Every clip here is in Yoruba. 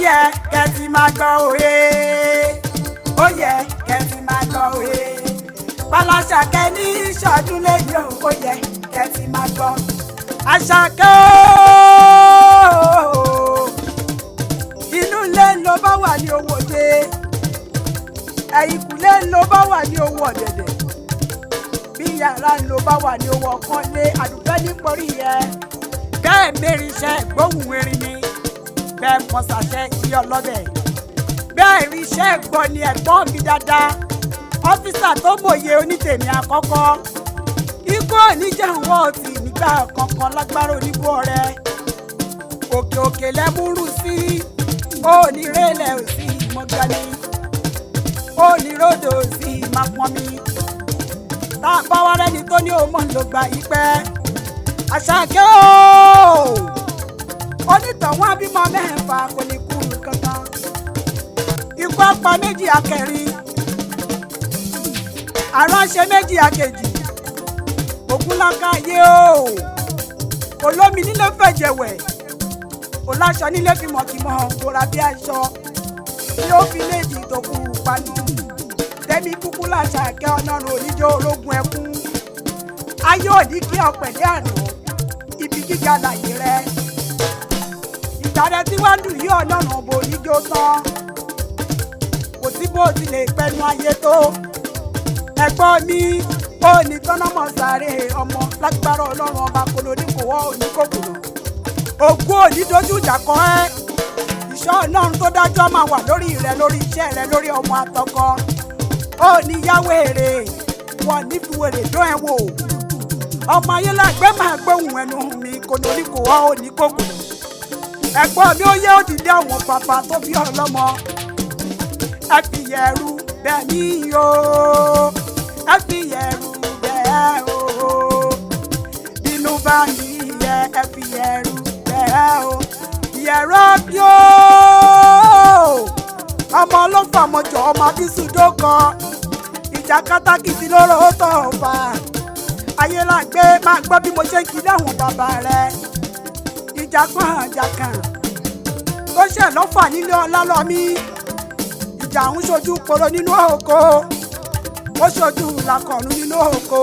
yẹ kẹ́tì máa gbọ́ òye ó yẹ kẹ́tì máa gbọ́ òye Fọláṣadé ní ìṣọdún lẹ́yìn ó yẹ kẹ́tì máa gbọ́ Àṣàkẹ́ ooo inú ilé ló bá wà ní owó dé ẹ̀yìnkùlé ló bá wà ní owó ọ̀dẹ̀dẹ̀ bí yàrá ló bá wà ní owó ọkàn lé àdùfẹ́ nítorí yẹ bẹ́ẹ̀ mẹ́rin iṣẹ́ gbóhùn erin ni bẹ́ẹ̀ mọ̀sàṣẹ́ ìyá ọlọ́bẹ̀ bẹ́ẹ̀ rí iṣẹ́ gbọ́ ni ẹ̀gbọ́n mi dáadáa ọ́fíìsà tó mòye onítèmi àkọ́kọ́ ikú oníjàǹwọ́ ọ̀tì nígbà kankan lágbára oníbó ọ̀rẹ́ òkè òkè lẹ́múrú sí onírèlẹ̀ òsì mọ́gánì oníròdò òsì mápọ́nmi tá a bá wá rẹ́ni tó ní òun mọ̀ ló gba ìpẹ́ Àṣàkẹ́ ooo onítọ̀wọ́n abímọ mẹ́fà kò ní kú kankan ikú apá méjì akẹrin aránṣẹ́ méjì akejì ògúnláka yé o olómi nílé fẹ̀jẹ̀wẹ̀ oláṣọ nílé fìmọ̀kìmọ̀ kóra bí aṣọ tí ó fi léèdì tó kú panu tẹ́mi kúkú l'Àṣàkẹ́ ọlọ́run oníjó ológun ẹkún ayé òní kí ọ̀pẹ̀lẹ́ àná ibi gíga láyé rẹ ìtàrẹ tí wọ́n dùn yí ọlọ́run ọ̀bọ oníjó tán kò sí bó ti lè pẹnu ayé tó ẹ̀gbọ́n mi ó ní tọ́nàmọ́ sáré ọmọ lágbára ọlọ́run ọba kolórí kò wọ́ oníkòkòrò ògùn òní dojú ìjà kọ ẹ́ ìṣọ́ ọlọ́run tó dájọ́ máa wà lórí rẹ lórí iṣẹ́ rẹ lórí ọmọ àtọkọ ó ní yáwó èrè wọn nífiwèrè dán ẹ wò ọmọ ayé lágbẹ́ máa gbóhùn ẹnu mi kolórí kò wọ́ oníkòkòrò ẹ̀gbọ́n mi ó yẹ òdìdí àwọn bàbá tó bí ọlọ́mọ ẹ fi yẹ̀rù bẹ́ẹ̀ ni o ẹ fi yẹ̀rù bẹ́ẹ̀ o bínú bá mi yẹ ẹ fi yẹ̀rù bẹ́ẹ̀ o yẹ̀rọ bí o ọmọ ló fà mọ́jọ ọmọ abísùdó kan ìjà kátàkìtì lóró tó fà ayé làgbé máa gbọ́ bí mo ṣe ń kiri àwọn bàbá rẹ ìjà kan àjà kan tó ṣẹ̀ lọ́fà nílé ọlá lọ́mí ìjà ń ṣojú poro nínú oko ó ṣojú làkọ̀ọ̀nù nínú oko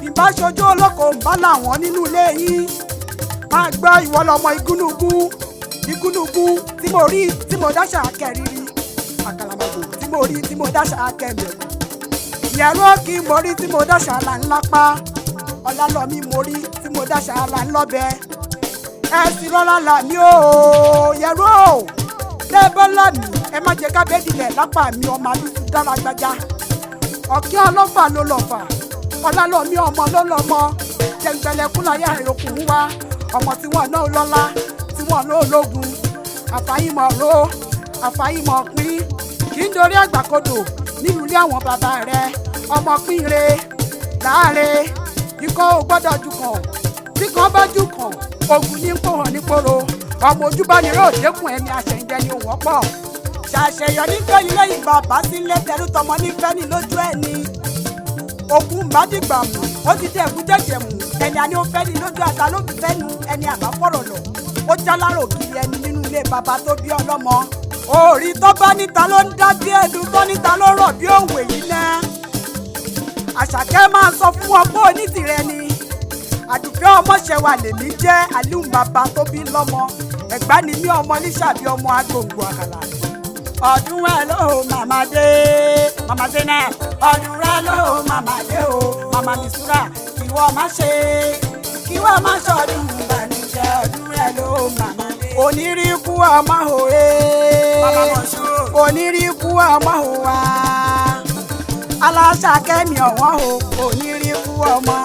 ìbá ṣojú olóko ń bá làwọn nínú ilé yín máa gbọ́ ìwọ lọmọ igúnnugún tí mo rí tí mo dáṣà kẹrìírí àkàlàmàgbò tí mo rí tí mo dáṣà kẹmẹ̀rù ìyẹ̀rú òkì mo rí tí mo dáṣà là ń lápá ọlálọ́mí mo rí tí mo dáṣà là ń lọ́bẹ ẹ sì rọra là mí o yẹ̀rú o lẹ́bọ̀ lọ́mí ẹ má jẹ́ ká bẹ́ẹ̀ dilẹ̀ lápá mi ọmọ àdúgbò dára gbájá ọ̀kí ọlọ́fà ló lọ́fà ọlálọ́mí ọmọ ló lọ́mọ jẹ̀ǹgbẹ̀lẹ̀kún láyé àìròkùn wá ọmọ tí wọ́n náà lọ́lá tí wọ́n náà lógun àfàyìmọ̀ ro àfàyìmọ̀ pín kì í dorí àgbàkodò nínú ilé àwọn bàbá rẹ ọmọ pín re láàre ikọ̀ ò gbọ́dọ̀ jù kàn tí kan bá jù kàn ogun ní kó hàn nípòrò ọmọ ojúbánirò òdekùn ẹ̀mí àṣẹ̀ǹjẹ ni òun ọ̀pọ̀ ṣàṣeyọ nífẹ̀ẹ́ ní lẹ́yìn bàbá sílé tẹrú tọmọ nífẹ̀ẹ́ ní lójú ẹ̀ ni ogun bá dìgbà mú ó ti dẹ̀ ẹ̀kú jẹ̀jẹ̀ mú ẹni àní ó fẹ́ ní lójú àtà ló fi fẹ́ nu ẹni àbáfọ̀rọ̀ lọ ó jálárò kiri ẹni nínú ilé bàbá tó bí ọlọ́mọ orí tó bá níta ló ń dá bí ẹdun tó níta ló rọ̀ bí òwe yìí ná Àṣàkẹ́ máa sọ fún ọ pé onítìrẹ ni àdùfẹ́ ọmọṣẹ́wà lèmi jẹ́ àlíhùn bàbá tó bí lọ́mọ ẹ̀gbá ni mí ọmọ níṣàbí ọmọ agbòǹgbò àkàlà ọdún ẹ ló màmá dé náà ọdún rẹ ló màmá dé o màmá Misura kí wọ́n má ṣọdún ìbànújẹ́ ọdún rẹ ló màmá dé. Oníríkú ọmọ òwe oníríkú ọmọ òwa Aláṣàkẹ́ mi ọ̀wọ́n o oníríkú ọmọ.